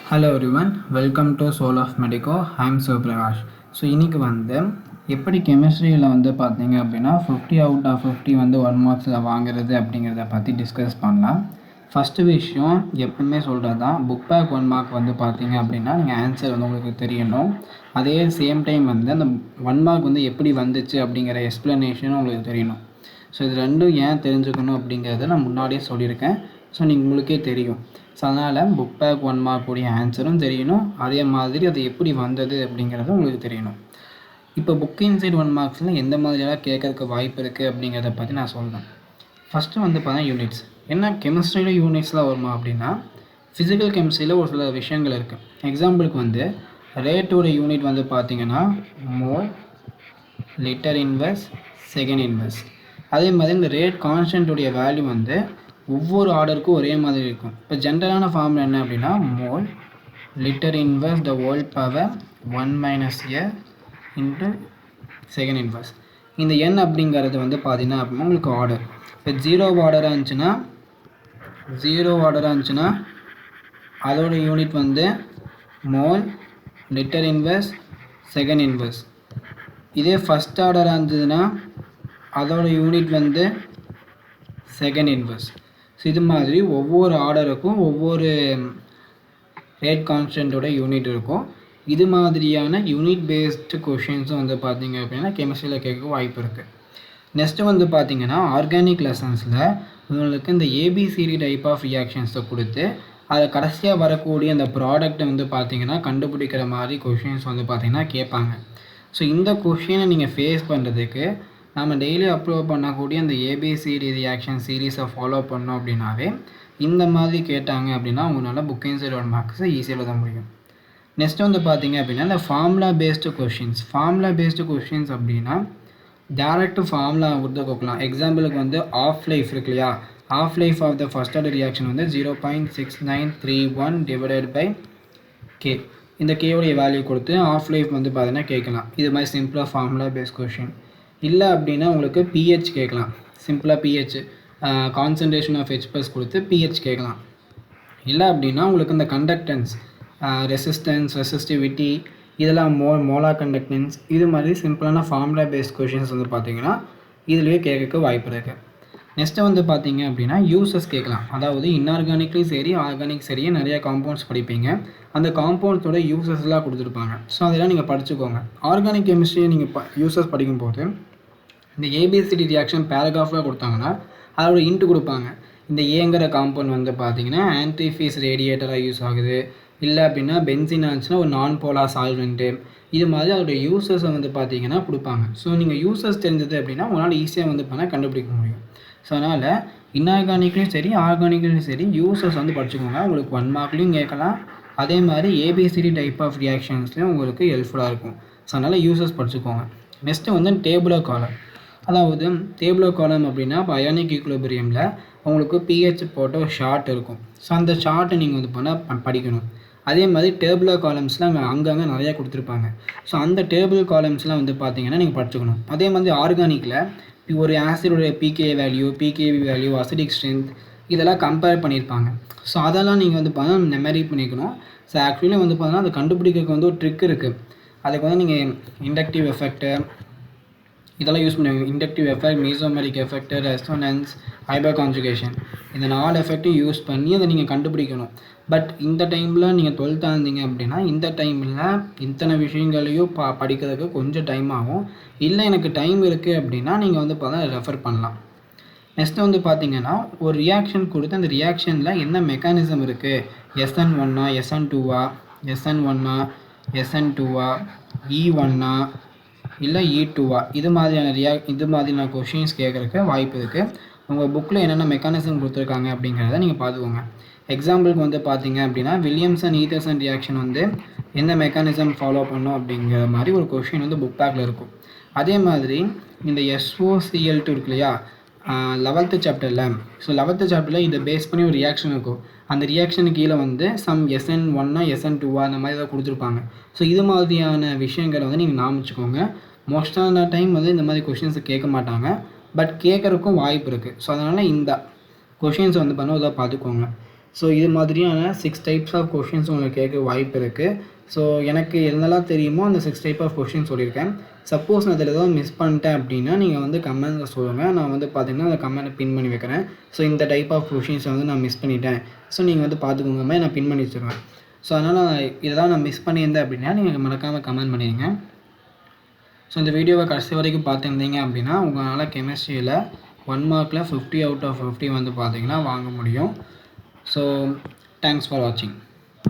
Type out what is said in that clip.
Hello everyone, welcome to Soul of Medico. I'm Sivaprakash. So இன்றைக்கி எப்படி கெமிஸ்ட்ரியில் பார்த்தீங்க அப்படின்னா 50 அவுட் ஆஃப் 50 1 மார்க்ஸில் வாங்குறது அப்படிங்கிறத பற்றி டிஸ்கஸ் பண்ணலாம். ஃபஸ்ட்டு விஷயம் எப்பவுமே சொல்கிறது தான், புக் பேக் 1 மார்க் பார்த்தீங்க அப்படின்னா நீங்கள் ஆன்சர் உங்களுக்கு தெரியணும். அதே சேம் டைம் அந்த 1 மார்க் எப்படி வந்துச்சு அப்படிங்கிற எக்ஸ்ப்ளனேஷனும் உங்களுக்கு தெரியணும். ஸோ இது ரெண்டும் ஏன் தெரிஞ்சுக்கணும் அப்படிங்கிறத நான் முன்னாடியே சொல்லியிருக்கேன். ஸோ நீங்கள் உங்களுக்கே தெரியும். ஸோ அதனால் புக் பேக் 1 மார்க் உடைய ஆன்சரும் தெரியணும், அதே மாதிரி அது எப்படி வந்தது அப்படிங்கிறதும் உங்களுக்கு தெரியணும். இப்போ புக் இன்சைட் 1 மார்க்ஸில் எந்த மாதிரியெல்லாம் கேட்கறதுக்கு வாய்ப்பு இருக்குது அப்படிங்கிறத பற்றி நான் சொல்கிறேன். ஃபஸ்ட்டு பார்த்தா யூனிட்ஸ். என்ன கெமிஸ்ட்ரியில் யூனிட்ஸ்லாம் வருமா அப்படின்னா, ஃபிசிக்கல் கெமிஸ்ட்ரியில் ஒரு சில விஷயங்கள் இருக்குது. எக்ஸாம்பிளுக்கு ரேட்டோட யூனிட் பார்த்தீங்கன்னா mole, litre inverse, second inverse. அதே மாதிரி இந்த ரேட் கான்ஸ்டன்ட்டுடைய வேல்யூ ஒவ்வொரு ஆர்டருக்கும் ஒரே மாதிரி இருக்கும். இப்போ ஜென்ரலான ஃபார்முலா என்ன அப்படின்னா, mole litre inverse the whole power 1 - a into second inverse. இந்த எண் அப்படிங்கிறது பார்த்தீங்கன்னா அப்படின்னா உங்களுக்கு ஆர்டர். இப்போ ஜீரோ ஆர்டராக இருந்துச்சுன்னா அதோட unit mole litre inverse second inverse. இதே ஃபஸ்ட் ஆர்டராக இருந்ததுன்னா அதோட யூனிட் செகண்ட் இன்வெர்ஸ். ஸோ இது மாதிரி ஒவ்வொரு ஆர்டருக்கும் ஒவ்வொரு ரேட் கான்ஸ்டன்ட்டோட யூனிட் இருக்கும். இது மாதிரியான யூனிட் பேஸ்டு கொஷின்ஸும் பார்த்தீங்க அப்படின்னா கெமிஸ்ட்ரியில் கேட்க வாய்ப்பு இருக்குது. நெக்ஸ்ட்டு பார்த்தீங்கன்னா ஆர்கானிக் லெசன்ஸில் உங்களுக்கு இந்த ஏபிசிடி டைப் ஆஃப் ரியாக்ஷன்ஸை கொடுத்து அதை கடைசியாக வரக்கூடிய அந்த ப்ராடக்ட்டை பார்த்தீங்கன்னா கண்டுபிடிக்கிற மாதிரி கொஷின்ஸ் பார்த்தீங்கன்னா கேட்பாங்க. ஸோ இந்த கொஷினை நீங்கள் ஃபேஸ் பண்ணுறதுக்கு நம்ம டெய்லி அப்லோட் பண்ணக்கூடிய அந்த ஏபிசிடி ரியாக்ஷன் சீரீஸை ஃபாலோ பண்ணோம் அப்படின்னாவே இந்த மாதிரி கேட்டாங்க அப்படின்னா உங்களால் புக் இன்சைட் 1 மார்க்ஸை ஈஸியாக எழுத முடியும். நெக்ஸ்ட் பார்த்தீங்க அப்படின்னா இந்த ஃபார்முலா பேஸ்டு கொஷின்ஸ் அப்படின்னா டேரக்ட் ஃபார்முலா கொடுக்கலாம். எக்ஸாம்பிளுக்கு ஆஃப் லைஃப் இருக்கு இல்லையா, half life of the first order reaction 0.6931 divided by K. இந்த கேவுடைய வேல்யூ கொடுத்து ஆஃப் லைஃப் பார்த்தீங்கன்னா கேட்கலாம். இது மாதிரி சிம்பிளாக ஃபார்முலா பேஸ்ட் கொஷின். இல்லை அப்படின்னா உங்களுக்கு பிஹெச் கேட்கலாம். சிம்பிளாக பிஹெச் கான்சன்ட்ரேஷன் ஆஃப் H+ கொடுத்து பிஹெச் கேட்கலாம். இல்லை அப்படின்னா உங்களுக்கு இந்த கண்டக்டன்ஸ், ரெசிஸ்டிவிட்டி, இதெல்லாம் மோலார் கண்டக்டன்ஸ், இது மாதிரி சிம்பிளான ஃபார்முலா பேஸ்ட் கொஷின்ஸ் பார்த்தீங்கன்னா இதுலேயே கேட்க வாய்ப்பு இருக்குது. நெக்ஸ்ட்டு பார்த்தீங்க அப்படின்னா யூசஸ் கேட்கலாம். அதாவது இன்ஆர்கானிக்லேயும் சரி ஆர்கானிக் சரியே நிறையா காம்பவுண்ட்ஸ் படிப்பீங்க. அந்த காம்பவுண்ட்ஸோட யூசஸ்லாம் கொடுத்துருப்பாங்க. ஸோ அதெல்லாம் நீங்கள் படிச்சுக்கோங்க. ஆர்கானிக் கெமிஸ்ட்ரியை நீங்கள் யூசஸ் படிக்கும்போது இந்த ஏபிசிடி ரியாக்ஷன் பேராகிராஃபாக கொடுத்தாங்கன்னா அதோட இன்ட்டு கொடுப்பாங்க. இந்த ஏங்கிற காம்பவுண்ட் பார்த்தீங்கன்னா ஆன்டிஃபீஸ் ரேடியேட்டராக யூஸ் ஆகுது. இல்லை அப்படின்னா பென்சின் ஆச்சுன்னா ஒரு நான் போலார் சால்வெண்ட்டு. இது மாதிரி அதோட யூசஸை பார்த்தீங்கன்னா கொடுப்பாங்க. ஸோ நீங்கள் யூசஸ் தெரிஞ்சது அப்படின்னா உங்களால் ஈஸியாக பண்ணால் கண்டுபிடிக்க முடியும். ஸோ அதனால் இன்ஆர்கானிக்லேயும் சரி ஆர்கானிக்லேயும் சரி யூசஸ் படிச்சுக்கோங்க. உங்களுக்கு 1 மார்க்லேயும் கேட்கலாம். அதே மாதிரி ஏபிசிடி டைப் ஆஃப் ரியாக்ஷன்ஸ்லேயும் உங்களுக்கு ஹெல்ப்ஃபுல்லாக இருக்கும். ஸோ அதனால் யூசஸ் படிச்சுக்கோங்க. நெக்ஸ்ட்டு டேபிள் ஆஃப் காலம். அதாவது டேபிள் ஆஃப் காலம் அப்படின்னா இப்போ அயானிக் ஈக்குலிபிரியமில் உங்களுக்கு பிஹெச் போட்ட ஒரு ஷார்ட் இருக்கும். ஸோ அந்த ஷார்ட்டை நீங்கள் படிக்கணும். அதே மாதிரி டேபிள் ஆஃப் காலம்ஸ்லாம் அங்கங்கே நிறையா கொடுத்துருப்பாங்க. ஸோ அந்த டேபிள் காலம்ஸ்லாம் பார்த்தீங்கன்னா நீங்கள் படிச்சுக்கணும். அதே மாதிரி ஆர்கானிக்கில் ஒரு ஆசிடோடைய பிகேவி வேல்யூ, அசிடிக் ஸ்ட்ரென்த் இதெல்லாம் கம்பேர் பண்ணியிருப்பாங்க. ஸோ அதெல்லாம் நீங்கள் பார்த்தீங்கன்னா மெமரி பண்ணிக்கணும். ஸோ ஆக்சுவலி பார்த்தீங்கன்னா அதை கண்டுபிடிக்கிறதுக்கு ஒரு ட்ரிக் இருக்குது. அதுக்கு நீங்கள் இண்டக்டிவ் எஃபெக்ட்டு இதெல்லாம் யூஸ் பண்ணுவீங்க. Inductive effect, mesomeric effect, resonance, hyperconjugation, இந்த 4 எஃபெக்ட்டையும் யூஸ் பண்ணி அதை நீங்கள் கண்டுபிடிக்கணும். பட் இந்த டைமில் நீங்கள் 12th இருந்தீங்க அப்படின்னா இந்த டைமில் இத்தனை விஷயங்களையும் படிக்கிறதுக்கு கொஞ்சம் டைம் ஆகும். இல்லை எனக்கு டைம் இருக்குது அப்படின்னா நீங்கள் பார்த்தா ரெஃபர் பண்ணலாம். நெக்ஸ்ட்டு பார்த்தீங்கன்னா ஒரு ரியாக்ஷன் கொடுத்து அந்த ரியாக்ஷனில் என்ன மெக்கானிசம் இருக்குது, SN1 SN2 SN1 SN2 E1 இல்லை E2 இது மாதிரியான கொஷின்ஸ் கேட்குறதுக்கு வாய்ப்பு இருக்குது. உங்கள் புக்கில் என்னென்ன மெக்கானிசம் கொடுத்துருக்காங்க அப்படிங்கிறத நீங்கள் பார்த்துக்கோங்க. எக்ஸாம்பிளுக்கு பார்த்தீங்க அப்படின்னா வில்லியம்சன் ஈதர்சன் ரியாக்ஷன் எந்த மெக்கானிசம் ஃபாலோ பண்ணும் அப்படிங்கிற மாதிரி ஒரு கொஷின் புக் பேக்கில் இருக்கும். அதே மாதிரி இந்த SOCl2 இருக்கு இல்லையா 11th சாப்டரில். ஸோ 11th சாப்டரில் இதை பேஸ் பண்ணி ஒரு ரியாக்ஷன் இருக்கும். அந்த ரியாக்ஷனுக்கு கீழே சம் SN1 SN2 அந்த மாதிரி தான் கொடுத்துருப்பாங்க. ஸோ இது மாதிரியான விஷயங்களை நீங்கள் ஞாபகம். மோஸ்டான டைம் இந்த மாதிரி கொஷின்ஸை கேட்க மாட்டாங்க. பட் கேட்குறதுக்கும் வாய்ப்பு இருக்குது. ஸோ அதனால் இந்த கொஷின்ஸ் பண்ணுவதை பார்த்துக்கோங்க. ஸோ இது மாதிரியான 6 டைப்ஸ் ஆஃப் கொஷின்ஸ் உங்களுக்கு கேட்க வாய்ப்பு இருக்குது. ஸோ எனக்கு என்னெல்லாம் தெரியுமோ அந்த 6 டைப் ஆஃப் கொஷின் சொல்லியிருக்கேன். சப்போஸ் நான் இதில் ஏதாவது மிஸ் பண்ணிட்டேன் அப்படின்னா நீங்கள் வந்து கமெண்ட்டில் சொல்லுங்கள். நான் வந்து பார்த்தீங்கன்னா அந்த கமெண்ட்டை பின் பண்ணி வைக்கிறேன். ஸோ இந்த டைப் ஆஃப் கொஷின்ஸை வந்து நான் மிஸ் பண்ணிட்டேன், ஸோ நீங்கள் வந்து பார்த்துக்கோங்க மாதிரி நான் பின் பண்ணி வச்சுருவேன். ஸோ அதனால் இதெல்லாம் நான் மிஸ் பண்ணியிருந்தேன் அப்படின்னா நீங்கள் மறக்காமல் கமெண்ட் பண்ணிடுங்க. ஸோ இந்த வீடியோவை கடைசி வரைக்கும் பார்த்துருந்தீங்க அப்படின்னா உங்களால் கெமிஸ்ட்ரியில் 1 மார்க்கில் 50 out of 50 வந்து பார்த்தீங்கன்னா வாங்க முடியும். ஸோ தேங்க்ஸ் ஃபார் வாட்சிங்.